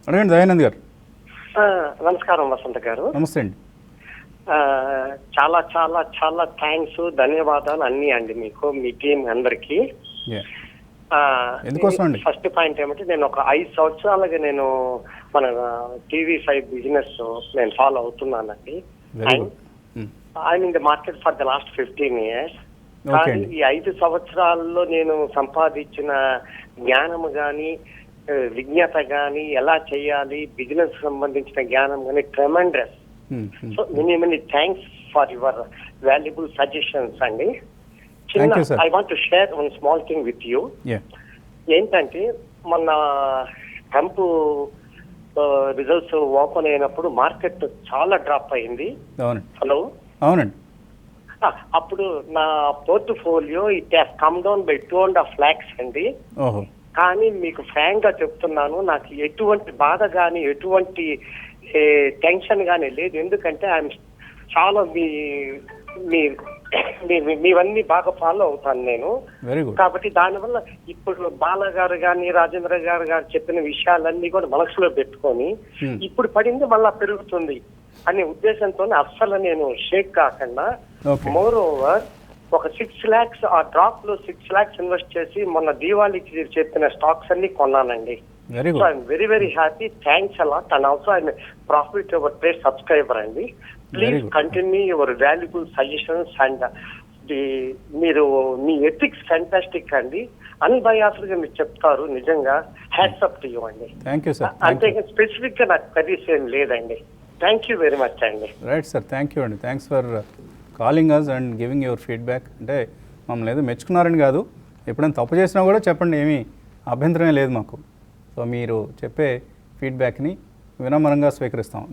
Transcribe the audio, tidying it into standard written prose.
అడగండి దయానంద్ గారు. నమస్కారం వసంత గారు. నమస్తే అండి. చాలా చాలా చాలా థ్యాంక్స్, ధన్యవాదాలు అన్నీ అండి మీకు, మీ టీం అందరికి. ఎందుకోసం అండి? ఫస్ట్ పాయింట్ ఏమంటే, నేను ఒక 5 సంవత్సరాలుగా నేను మన TV5 బిజినెస్ నేను ఫాలో అవుతున్నానండి. I'm in the market for the last 15 years. కానీ ఈ 5 సంవత్సరాల్లో నేను సంపాదించిన జ్ఞానము కానీ, విజ్ఞత కానీ, ఎలా చేయాలి, బిజినెస్ సంబంధించిన జ్ఞానం కానీ tremendous. So many thanks for your valuable suggestions అండి. I want to share one small thing with you. ఏంటంటే, మొన్న ట్రంప్ రిజల్ట్స్ ఓపెన్ అయినప్పుడు మార్కెట్ చాలా డ్రాప్ అయింది. హలో, అవునండి. అప్పుడు నా portfolio it has come down by 2.5 lakhs అండి. కానీ మీకు ఫ్రాంక్ గా చెప్తున్నాను, నాకు ఎటువంటి బాధ కానీ, ఎటువంటి టెన్షన్ కానీ లేదు. ఎందుకంటే ఐఎమ్ చాలా మీవన్నీ బాగా ఫాలో అవుతాను నేను. కాబట్టి దానివల్ల ఇప్పుడు బాల గారు కానీ, రాజేంద్ర గారు చెప్పిన విషయాలన్నీ కూడా మనసులో పెట్టుకొని, ఇప్పుడు పడింది మళ్ళా పెరుగుతుంది అనే ఉద్దేశంతో అస్సలు నేను షేక్ కాకుండా, మోర్ ఓవర్ ఒక 6 lakhs ఆ డ్రాప్ లో 6 lakhs ఇన్వెస్ట్ చేసి మొన్న దీవాళికి చెప్పిన స్టాక్స్ అన్ని కొన్నానండి. So I'm very very happy. Thanks a lot. And also I'm profit your place subscriber అండి. Please continue your valuable suggestions. And మీరు మీ ఎథిక్స్ ఫ్యాంటాస్టిక్ అండి. అన్బయాస్డ్ గా మీరు చెప్తారు. నిజంగా హ్యాట్స్ అప్ టు యూ అండి. అంతే స్పెసిఫిక్ గా నాకు కరీస్ ఏం లేదండి. థ్యాంక్ యూ వెరీ మచ్ అండి. రైట్ సార్, థ్యాంక్ యూ అండి. Thanks for calling us and giving your feedback. అంటే మమ్మల్ని ఏదో మెచ్చుకున్నారని కాదు, ఎప్పుడైనా తప్పు చేసినా కూడా చెప్పండి, ఏమీ అభ్యంతరమే లేదు మాకు. సో మీరు చెప్పే ఫీడ్బ్యాక్ని వినమ్రంగా స్వీకరిస్తాం.